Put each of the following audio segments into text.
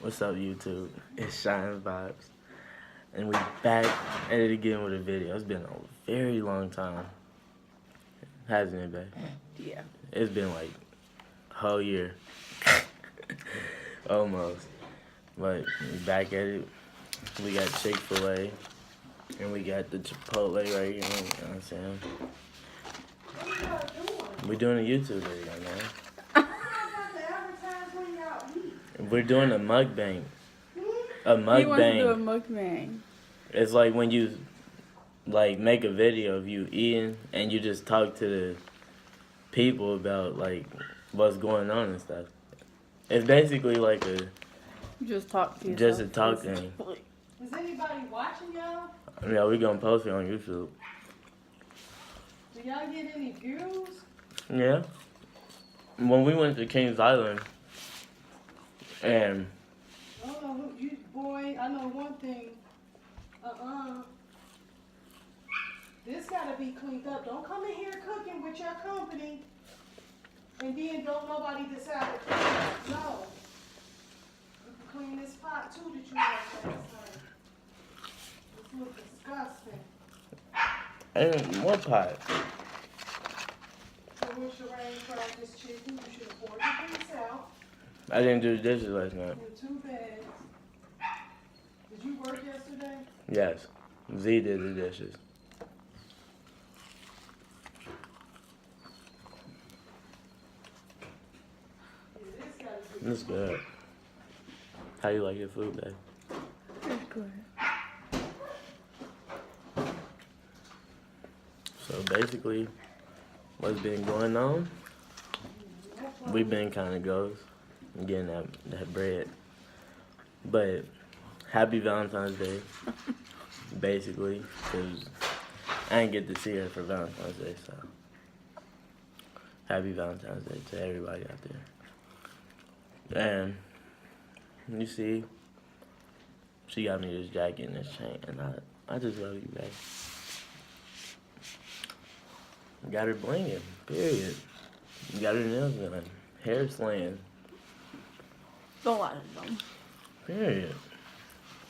What's up, YouTube? It's Shine Vibes, and we back at it again with a video. It's been a very long time, hasn't it, babe? Yeah. It's been like a whole year, almost. But we back at it. We got Chick-fil-A, and we got the Chipotle right here. You know what I'm saying? We're doing a YouTube video, man. We're doing a mukbang. A mukbang. He wants to do a mukbang. It's like when you make a video of you eating and you just talk to the people about like what's going on and stuff. It's basically like a just talk to yourself. Just a talk thing. Is anybody watching y'all? Yeah, we're gonna post it on YouTube. Do y'all get any views? Yeah. When we went to Kings Island and I don't know who you boy, I know one thing. This gotta be cleaned up. Don't come in here cooking with your company and then don't nobody decide to clean it. No. You can clean this pot too that you left last night. This looks disgusting. and what pot? So when Sherane fried this chicken, you should have poured it yourself I didn't do the dishes last night. in 2 bags. Did you work yesterday? Yes. Z did the dishes. Yeah, this gotta be. It's good. How you like your food, babe? That's good. So basically, what's been going on? We've been kind of goes getting that bread. But happy Valentine's Day, basically, because I didn't get to see her for Valentine's Day, so happy Valentine's Day to everybody out there. And you see, she got me this jacket and this chain, and I just love you, babe. Got her blinging, period. Got her nails done, hair slaying, Don't lie to them. period.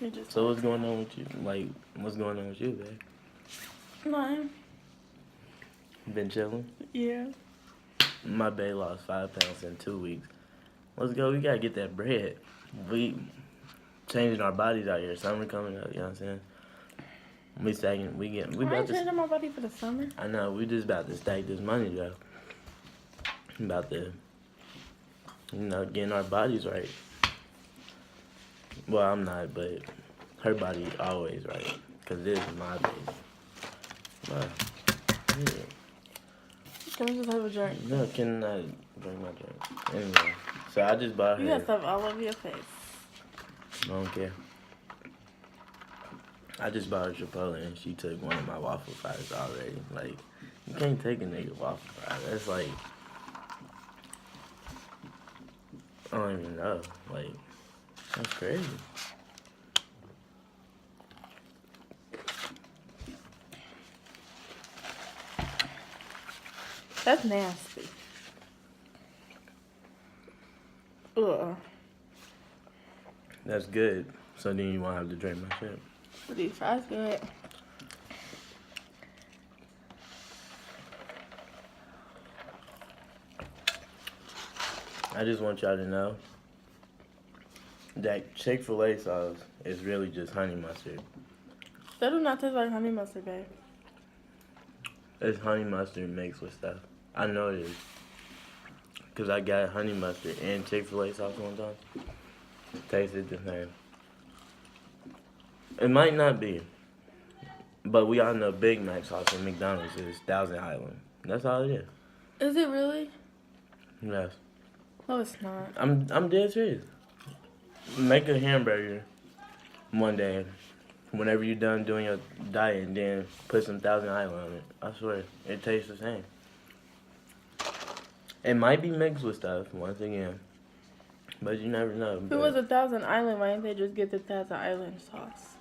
You're just So what's going on with you? Like, what's going on with you, babe? lying. Been chilling? Yeah. My babe lost 5 pounds in 2 weeks. Let's go, we gotta get that bread. We changing our bodies out here. Summer coming up, you know what I'm saying? We stacking, we I about ain't to, changing my body for the summer. I know, we just about to stack this money, though. About to, getting our bodies right. Well, I'm not, but her body always right. Because this is my baby. But, yeah. Can we just have a drink? No, cannot drink my drink. Anyway, so I just bought her. You got stuff all over your face. I don't care. I just bought her Chipotle and she took one of my waffle fries already. Like, you can't take a nigga waffle fry. That's like, I don't even know. Like, that's crazy. That's nasty. Ugh. That's good. So then you won't have to drink my shit. But these fries good. I just want y'all to know that Chick-fil-A sauce is really just honey mustard. That do not taste like honey mustard, babe. It's honey mustard mixed with stuff. I know it is. Because I got honey mustard and Chick-fil-A sauce one time. Tasted the same. It might not be. But we all know Big Mac sauce from McDonald's is Thousand Island. That's all it is. Is it really? Yes. No, it's not. I'm dead serious. Make a hamburger one day. Whenever you're done doing your diet, and then put some Thousand Island on it. I swear, it tastes the same. It might be mixed with stuff, once again. But you never know. If it was a Thousand Island, why didn't they just get the Thousand Island sauce?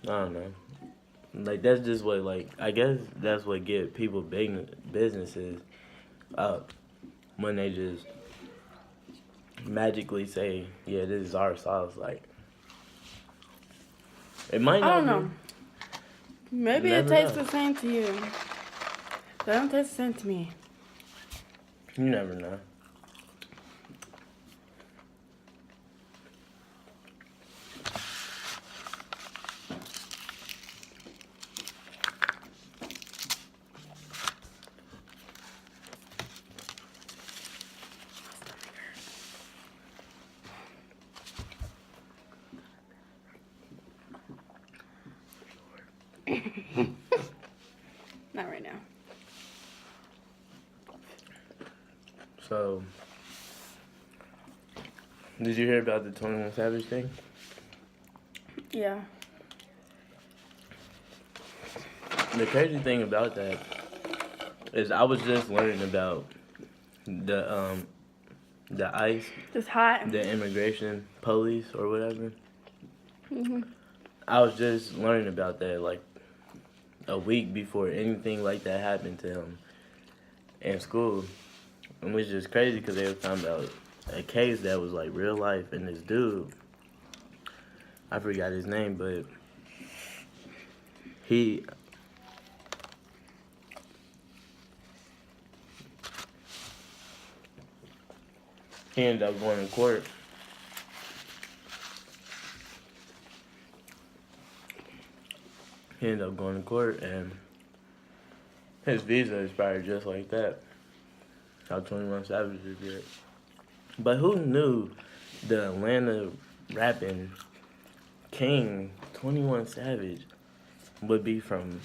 I don't know. Like, that's just what, like, I guess that's what get people businesses up. When they just magically say, yeah, this is our sauce. Like, it might I not don't be. know. Maybe it Never tastes know. the same to you. But it don't taste the same to me. You never know. Not right now. So, did you hear about the 21 Savage thing? Yeah. The crazy thing about that is I was just learning about the ICE, Just hot. the immigration police or whatever. Hmm. I was just learning about that like a week before anything like that happened to him in school. And it was just crazy because they were talking about a case that was like real life, and this dude, I forgot his name, but he ended up going to court. He ended up going to court, and his visa expired just like that. How 21 Savage did. But who knew the Atlanta rapping king 21 Savage would be from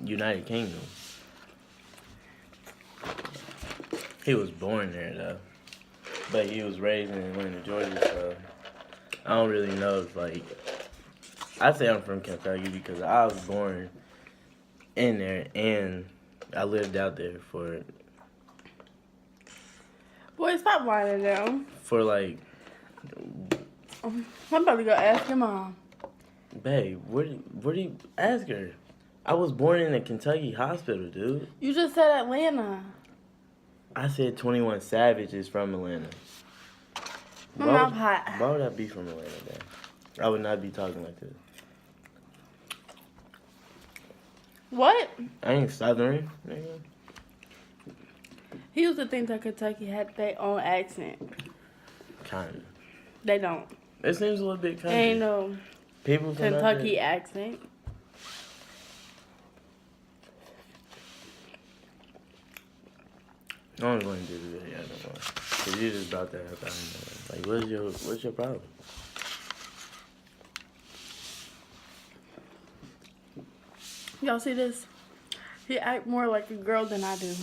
United Kingdom? He was born there though, but he was raised in Atlanta, Georgia. So I don't really know if like I say I'm from Kentucky because I was born in there and I lived out there for Boy, stop lying down. like, I'm about to go ask your mom. babe, where do you ask her? I was born in a Kentucky hospital, dude. You just said Atlanta. I said 21 Savage is from Atlanta. My mouth hot. Why would I be from Atlanta, then? I would not be talking like this. What? I ain't Southern, nigga. He used to think that Kentucky had their own accent. Kinda. They don't. It seems a little bit country. Ain't no People from out Kentucky there- accent. I don't want to do the video no more. Cause you just brought that up. I don't know. Like, what's your problem? Y'all see this? He act more like a girl than I do.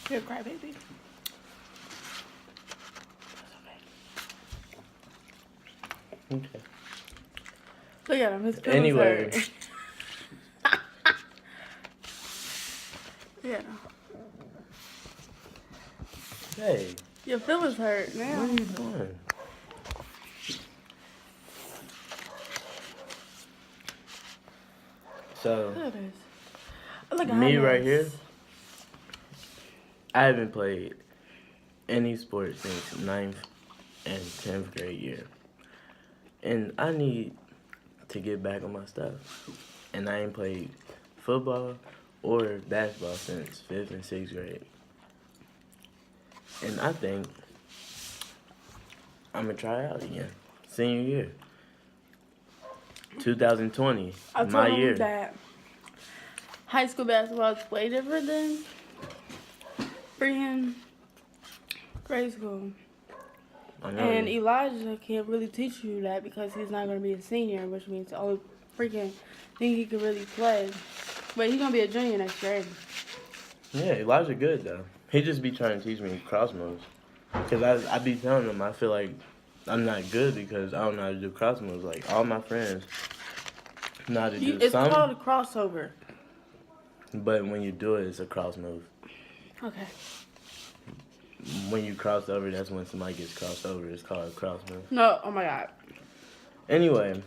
You're a crybaby. Okay. Look at him. His feelings Anyway. hurt. Yeah. Hey, Your feelings hurt what now. are you doing? So, Look at this. Look at me how right nice. here, I haven't played any sport since 9th and 10th grade year. And I need to get back on my stuff. And I ain't played football or basketball since 5th and 6th grade. And I think I'm going to try out again. Senior year. 2020, I told my him year. that high school basketball is way different than freaking grade school. I know. And Elijah can't really teach you that because he's not going to be a senior, which means the only freaking thing he can really play. But he's going to be a junior next year. Yeah, Elijah good though. He just be trying to teach me cross moves. Cause I be telling him I feel like I'm not good because I don't know how to do cross moves. Like all my friends know how to do It's some, called a crossover. but when you do it, it's a cross move. Okay. When you cross over, that's when somebody gets crossed over. It's called a cross move. No, oh my God. Anyway,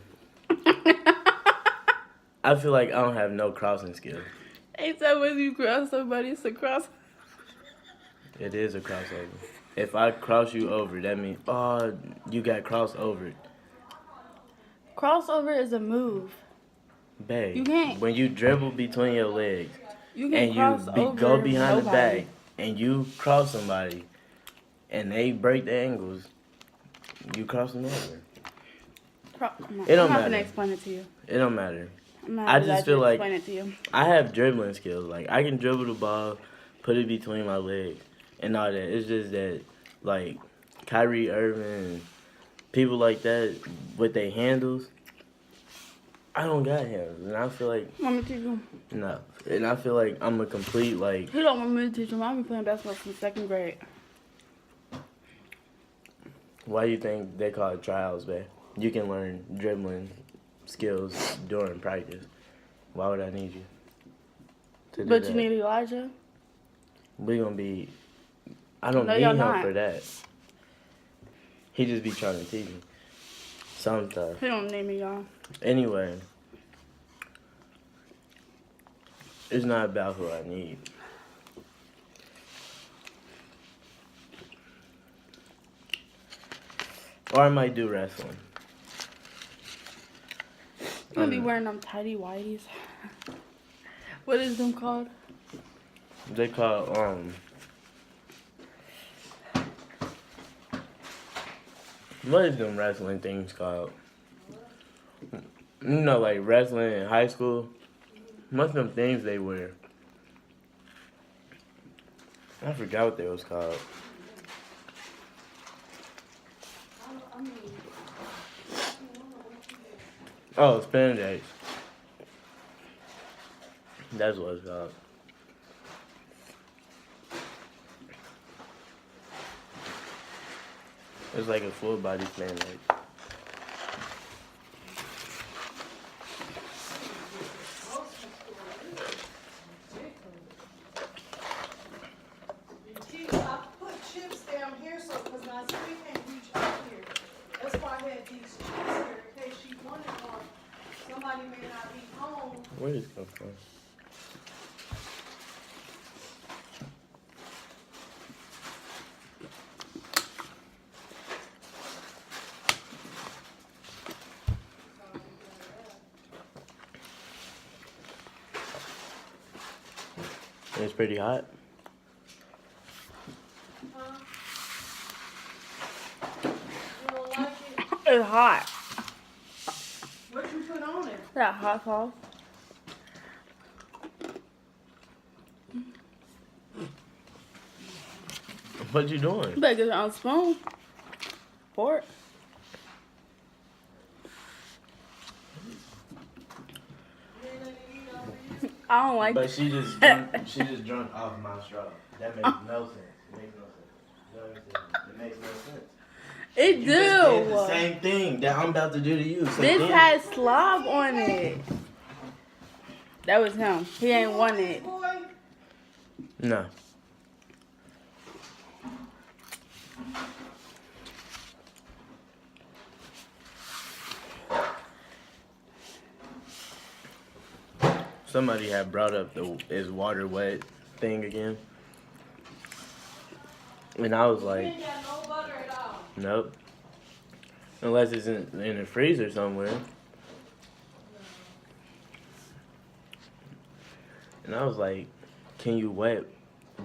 I feel like I don't have no crossing skill. Ain't that when you cross somebody, it's a cross. It is a crossover. If I cross you over, that means, oh, you got crossed over. Crossover is a move. Babe, You can't. when you dribble between your legs You can and cross you over go behind the nobody. back and you cross somebody and they break the angles, you cross them over. It don't I'm not matter. gonna explain it to you. It don't matter. I'm not I gonna just feel like explain it to you. I have dribbling skills. Like, I can dribble the ball, put it between my legs, and all that. It's just that, like, Kyrie Irving and people like that with their handles, I don't got handles. And I feel like, Want me to teach you? no. And I feel like I'm a complete, like, He don't want me to teach him. I've been playing basketball since 2nd grade. why do you think they call it trials, babe? You can learn dribbling skills during practice. Why would I need you to do But that? you need Elijah? We gonna be. I don't No, need y'all him not. for that. He just be trying to teach me some stuff. He don't need me, y'all. Anyway, it's not about who I need. Or I might do wrestling. You gonna be wearing them tidy whities. What is them called? They call what is them wrestling things called? You know, like wrestling in high school. What's them things they wear? I forgot what they was called. Oh, spandex. That's what it's called. It's like a full body spandex. I put chips down here so, because my son can't reach out here. That's why I had these chips here in case she wanted one. Somebody may not be home. Where did this come from? It's pretty hot. Huh? You don't like it? It's hot. What you put on it? That hot sauce. What you doing? You better get your own spoon. Pour it. You ain't letting me eat over you? I don't like But it. she just drunk off my straw. That makes no sense. It makes no sense. You understand? It makes no sense. It You just did the do. same thing that I'm about to do to you. So This then- has slob on it. That was him. He ain't want it. Boy, No. Somebody had brought up the is water wet thing again. And I was you like, ain't got no butter at all. nope. Unless it's in the freezer somewhere. And I was like, can you wet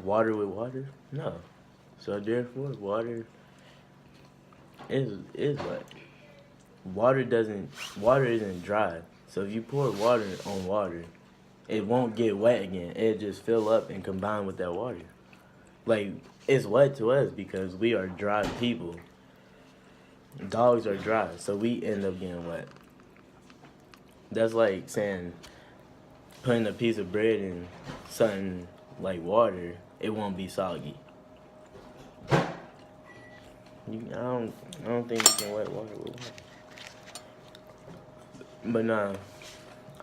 water with water? No. So therefore, water is wet. Water isn't dry. So if you pour water on water, it won't get wet again. It'll just fill up and combine with that water. Like, it's wet to us because we are dry people. Dogs are dry, so we end up getting wet. That's like saying putting a piece of bread in something like water, it won't be soggy. I don't think you can wet water with water. But nah,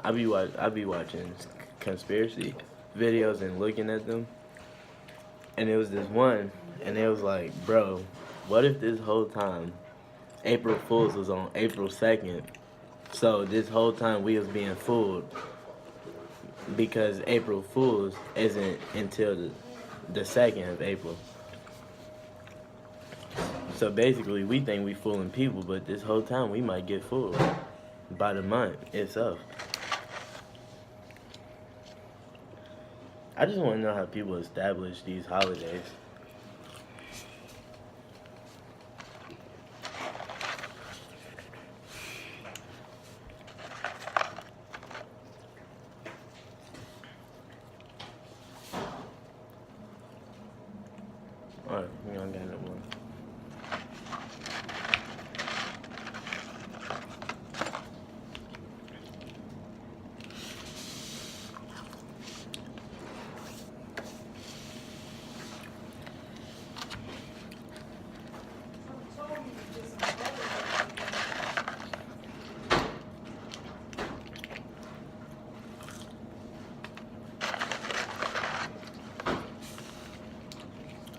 I be watching conspiracy videos and looking at them, and it was this one, and it was like, bro, what if this whole time April Fool's was on April 2nd, so this whole time we was being fooled because April Fool's isn't until the 2nd of April. So basically, we think we fooling people, but this whole time we might get fooled by the month itself. I just want to know how people establish these holidays. Alright, we don't got no more.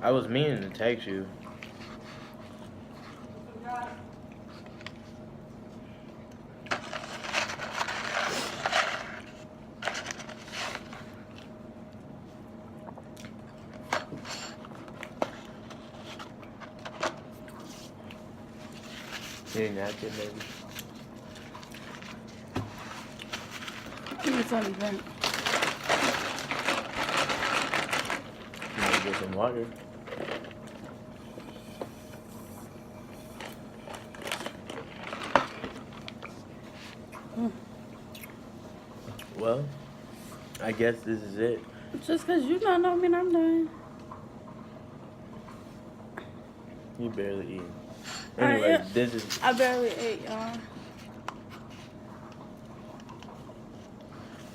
I was meaning to text you. You need a napkin, baby? Give me something to drink. You need to get some water. Well, I guess this is it. Just because you don't know me, I'm done. You barely eat. Alright, Anyway, yeah. this is. I barely ate, y'all.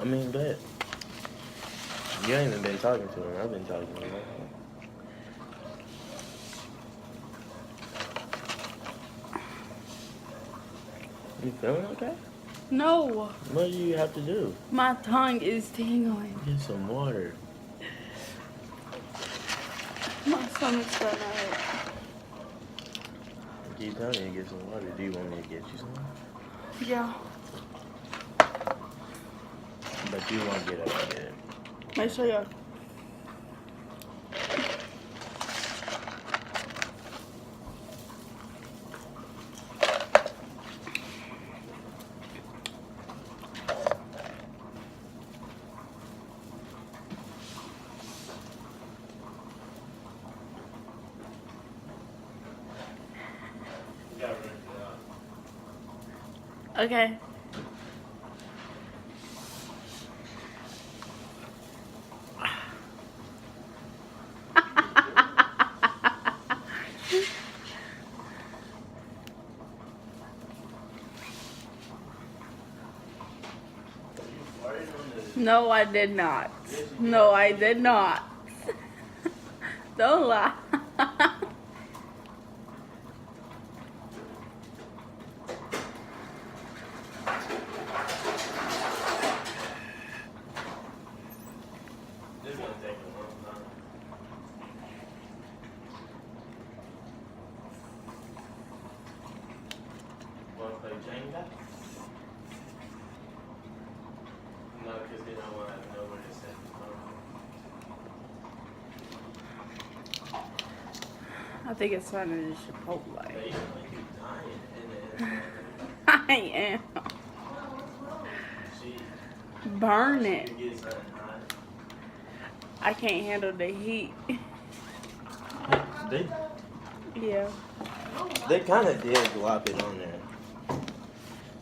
I mean, but you ain't even been talking to her. I've been talking to her. You feeling okay? No, What do you have to do? my tongue is tingling. Get some water. My stomach's starting to hurt. I keep telling you to get some water. Do you want me to get you some water? Yeah. But you won't get up and get it. Make sure you. Okay. No, I did not. No, I did not. Don't lie. This is gonna take a long time. Wanna play Jenga? No, because then I want to know where to set the phone. I think it's time to just Chipotle. Hey, you like you dying in there. I am. She, Burn it. you get something hot. I can't handle the heat. They Yeah. kind of did glop it on there.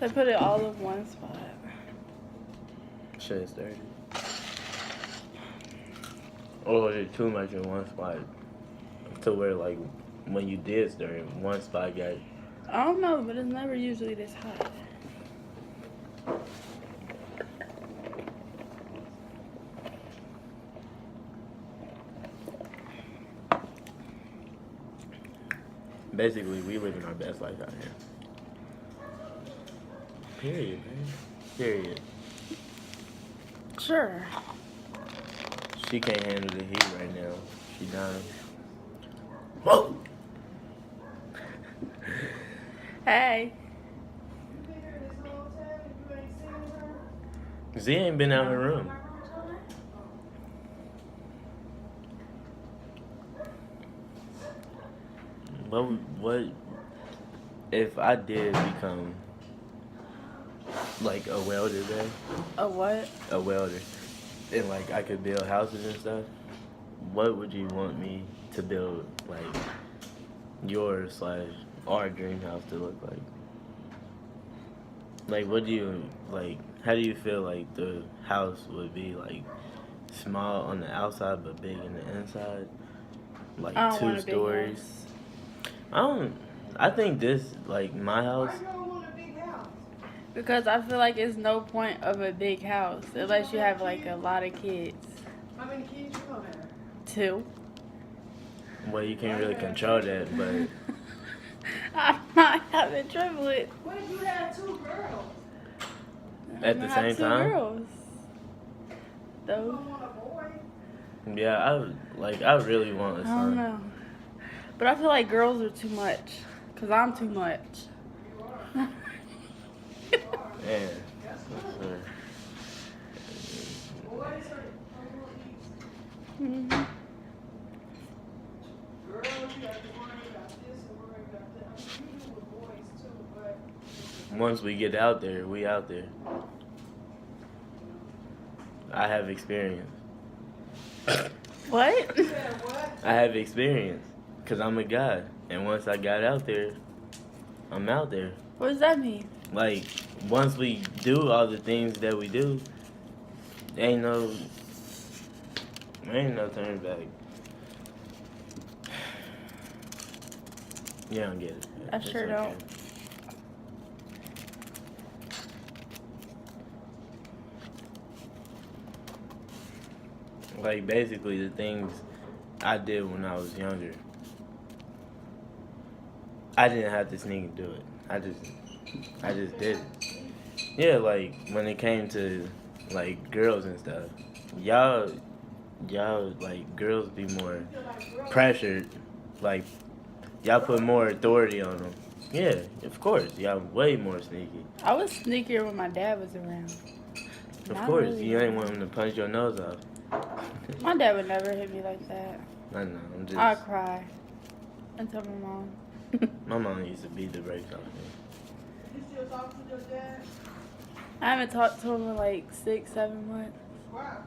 They put it all in one spot. Shit is dirty. Or is it too much in one spot? To where, like, when you did stir it, one spot got. I don't know, but it's never usually this hot. Basically, we living our best life out here. Period, man. Period. Sure. She can't handle the heat right now. She dying. Whoa! Hey. You been here this whole time and you ain't seen her? Z ain't been out her room. What if I did become like a welder then? A what? A welder. And like I could build houses and stuff. What would you want me to build like your/our dream house to look like? Like what do you like how do you feel like the house would be like small on the outside but big in the inside? Like I don't want two a big stories. house. I think this like my house. Why you don't want a big house? Because I feel like it's no point of a big house unless you have like a lot of kids. How many kids you gonna have? 2. Well, you can't really control that, but I'm not having triplets. What if you had 2 girls? At the I have same 2 time? girls. You Though. don't want a boy? yeah, I really want a I son. don't know. But I feel like girls are too much. Because I'm too much. You are. Yeah. That's for good. sure. Boys are a little easy. Mhm. Girls, you have to worry about this and worry about that. I mean, you do with boys too, but Once we get out there, we out there. I have experience. What? you said what? I have experience because I'm a guy, and once I got out there, I'm out there. What does that mean? Like once we do all the things that we do, there ain't no turning back. You don't get it. I It's sure okay. don't. Like basically the things I did when I was younger, I didn't have to sneak and do it. I just did it. Yeah, like when it came to like girls and stuff, y'all like girls be more pressured. Like y'all put more authority on them. Yeah, of course, y'all way more sneaky. I was sneakier when my dad was around. Of Not course, really. you ain't want him to punch your nose off. My dad would never hit me like that. I know. I'm just. I'd cry. And tell my mom. My mom used to beat the brakes off me. You still talk to your dad? I haven't talked to him in like 6, 7 months. Wow.